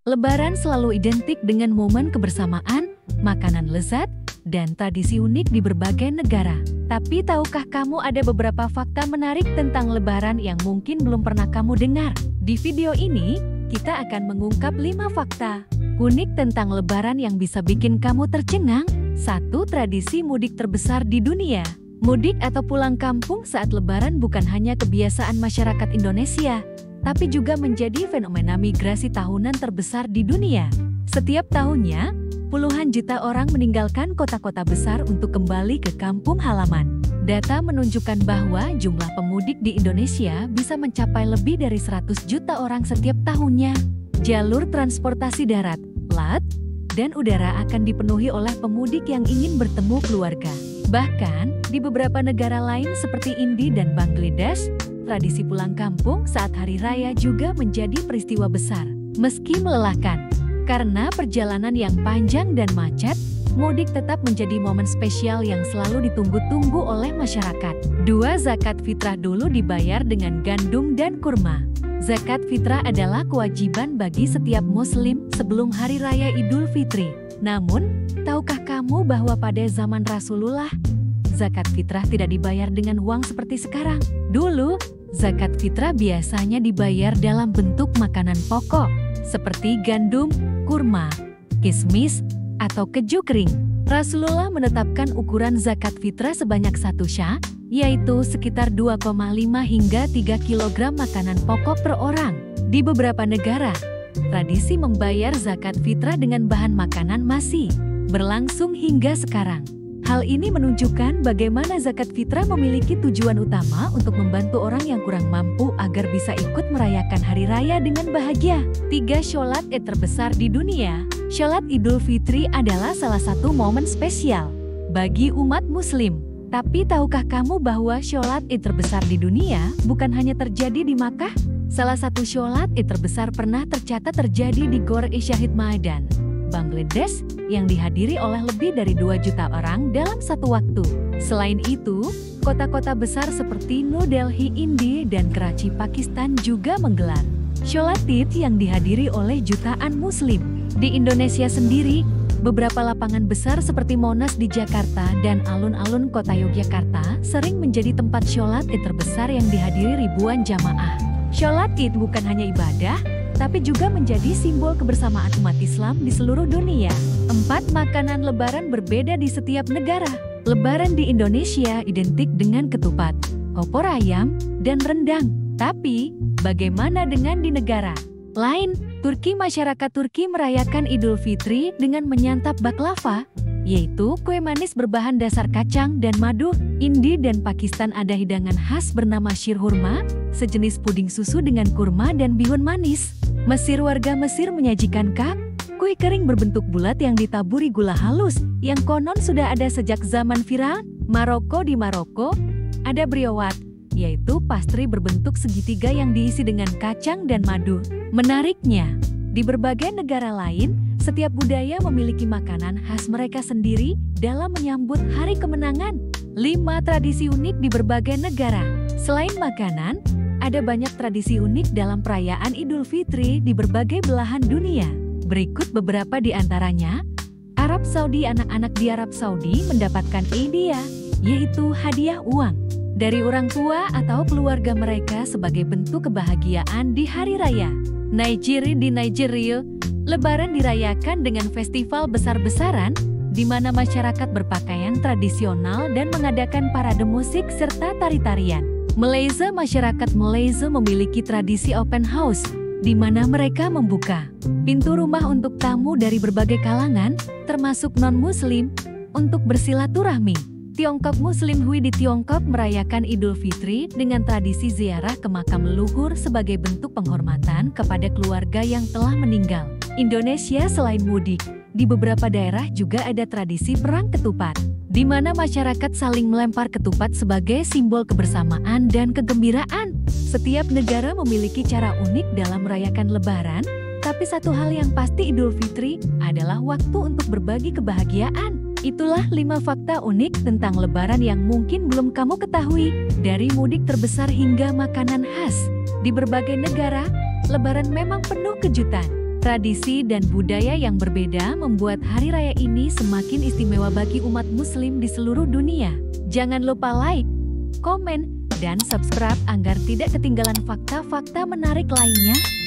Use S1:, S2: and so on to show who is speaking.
S1: Lebaran selalu identik dengan momen kebersamaan, makanan lezat, dan tradisi unik di berbagai negara. Tapi tahukah kamu ada beberapa fakta menarik tentang Lebaran yang mungkin belum pernah kamu dengar? Di video ini, kita akan mengungkap 5 fakta unik tentang Lebaran yang bisa bikin kamu tercengang. 1. Tradisi mudik terbesar di dunia. Mudik atau pulang kampung saat Lebaran bukan hanya kebiasaan masyarakat Indonesia, tapi juga menjadi fenomena migrasi tahunan terbesar di dunia. Setiap tahunnya, puluhan juta orang meninggalkan kota-kota besar untuk kembali ke kampung halaman. Data menunjukkan bahwa jumlah pemudik di Indonesia bisa mencapai lebih dari 100 juta orang setiap tahunnya. Jalur transportasi darat, laut, dan udara akan dipenuhi oleh pemudik yang ingin bertemu keluarga. Bahkan, di beberapa negara lain seperti India dan Bangladesh, tradisi pulang kampung saat hari raya juga menjadi peristiwa besar. Meski melelahkan, karena perjalanan yang panjang dan macet, mudik tetap menjadi momen spesial yang selalu ditunggu-tunggu oleh masyarakat. 2. Zakat fitrah dulu dibayar dengan gandum dan kurma. Zakat fitrah adalah kewajiban bagi setiap muslim sebelum Hari Raya Idul Fitri. Namun, tahukah kamu bahwa pada zaman Rasulullah, zakat fitrah tidak dibayar dengan uang seperti sekarang? Dulu, zakat fitrah biasanya dibayar dalam bentuk makanan pokok, seperti gandum, kurma, kismis, atau keju kering. Rasulullah menetapkan ukuran zakat fitrah sebanyak 1 sya', yaitu sekitar 2,5 hingga 3 kg makanan pokok per orang. Di beberapa negara, tradisi membayar zakat fitrah dengan bahan makanan masih berlangsung hingga sekarang. Hal ini menunjukkan bagaimana zakat fitrah memiliki tujuan utama untuk membantu orang yang kurang mampu agar bisa ikut merayakan hari raya dengan bahagia. 3. Sholat Id terbesar di dunia. Sholat Idul Fitri adalah salah satu momen spesial bagi umat muslim. Tapi tahukah kamu bahwa sholat Id terbesar di dunia bukan hanya terjadi di Makkah? Salah satu sholat Id terbesar pernah tercatat terjadi di Gor-e-Shahid Maidan, Bangladesh, yang dihadiri oleh lebih dari 2 juta orang dalam satu waktu. Selain itu, kota-kota besar seperti New Delhi, India, dan Karachi, Pakistan juga menggelar sholat Id yang dihadiri oleh jutaan muslim. Di Indonesia sendiri, beberapa lapangan besar seperti Monas di Jakarta dan alun-alun kota Yogyakarta sering menjadi tempat sholat Id terbesar yang dihadiri ribuan jamaah. Sholat Id bukan hanya ibadah, tapi juga menjadi simbol kebersamaan umat Islam di seluruh dunia. 4. Makanan Lebaran berbeda di setiap negara. Lebaran di Indonesia identik dengan ketupat, opor ayam, dan rendang. Tapi, bagaimana dengan di negara lain? Turki. Masyarakat Turki merayakan Idul Fitri dengan menyantap baklava, yaitu kue manis berbahan dasar kacang dan madu. India dan Pakistan ada hidangan khas bernama shirhurma, sejenis puding susu dengan kurma dan bihun manis. Mesir. Warga Mesir menyajikan kak, kue kering berbentuk bulat yang ditaburi gula halus, yang konon sudah ada sejak zaman Firaun. Maroko. Di Maroko, ada briowat, yaitu pastry berbentuk segitiga yang diisi dengan kacang dan madu. Menariknya, di berbagai negara lain, setiap budaya memiliki makanan khas mereka sendiri dalam menyambut hari kemenangan. 5. Tradisi unik di berbagai negara. Selain makanan, ada banyak tradisi unik dalam perayaan Idul Fitri di berbagai belahan dunia. Berikut beberapa di antaranya. Arab Saudi. Anak-anak di Arab Saudi mendapatkan hadiah, yaitu hadiah uang dari orang tua atau keluarga mereka sebagai bentuk kebahagiaan di hari raya. Nigeria. Di Nigeria, Lebaran dirayakan dengan festival besar-besaran, di mana masyarakat berpakaian tradisional dan mengadakan parade musik serta tari-tarian. Malaysia. Masyarakat Malaysia memiliki tradisi open house, di mana mereka membuka pintu rumah untuk tamu dari berbagai kalangan, termasuk non-muslim, untuk bersilaturahmi. Tiongkok. Muslim Hui di Tiongkok merayakan Idul Fitri dengan tradisi ziarah ke makam leluhur sebagai bentuk penghormatan kepada keluarga yang telah meninggal. Indonesia. Selain mudik, di beberapa daerah juga ada tradisi perang ketupat, di mana masyarakat saling melempar ketupat sebagai simbol kebersamaan dan kegembiraan. Setiap negara memiliki cara unik dalam merayakan Lebaran, tapi satu hal yang pasti Idul Fitri adalah waktu untuk berbagi kebahagiaan. Itulah 5 fakta unik tentang Lebaran yang mungkin belum kamu ketahui. Dari mudik terbesar hingga makanan khas, di berbagai negara, Lebaran memang penuh kejutan. Tradisi dan budaya yang berbeda membuat hari raya ini semakin istimewa bagi umat Muslim di seluruh dunia. Jangan lupa like, komen, dan subscribe agar tidak ketinggalan fakta-fakta menarik lainnya.